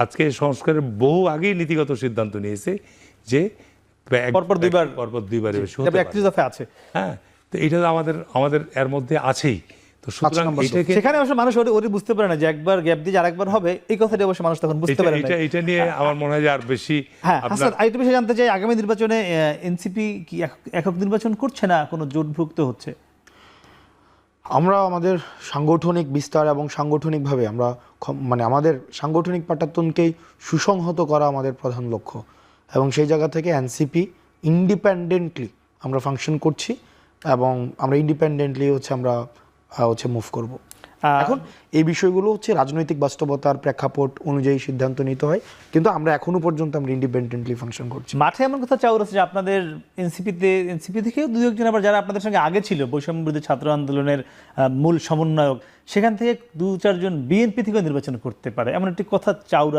আজকে সংস্কারের বহু আগেই নীতিগত সিদ্ধান্ত নিয়েছে যে পরপর দুইবার আছে। হ্যাঁ, তো এটা আমাদের এর মধ্যে আছেই। তো সুতরাং সেখানে অবশ্য মানুষ ওটা বুঝতে পারে না যে একবার গ্যাপ দিয়ে আরেকবার হবে, এই কথাটা অবশ্য মানুষ তখন বুঝতে পারে না। এটা নিয়ে আমার মনে হয় যে আর বেশি। হ্যাঁ, হাসনাত, আরেকটু বেশি জানতে চাই, আগামী নির্বাচনে এনসিপি কি একক নির্বাচন করছে না কোনো জোটভুক্ত হচ্ছে? আমরা আমাদের সাংগঠনিক বিস্তার এবং সাংগঠনিকভাবে আমরা আমাদের সাংগঠনিক পাটাতনকেই সুসংহত করা আমাদের প্রধান লক্ষ্য, এবং সেই জায়গা থেকে এনসিপি ইন্ডিপেন্ডেন্টলি আমরা ফাংশন করছি এবং আমরা ইন্ডিপেন্ডেন্টলি আমরা মুভ করব। এখন এই বিষয়গুলো রাজনৈতিক বাস্তবতার প্রেক্ষাপট অনুযায়ী সিদ্ধান্ত নিতে হয়, কিন্তু আমরা এখনো পর্যন্ত আমরা ইন্ডিপেন্ডেন্টলি ফাংশন করছি। মাঠে এমন কথা চাউর আছে যে আপনাদের এনসিপি থেকেও দুই একজন আবার যারা আপনাদের সঙ্গে আগে ছিল বৈষম্য বিরোধী ছাত্র আন্দোলনের মূল সমন্বয়ক, সেখান থেকে 2-4 জন বিএনপি থেকেও নির্বাচন করতে পারে, এমন একটি কথা চাউর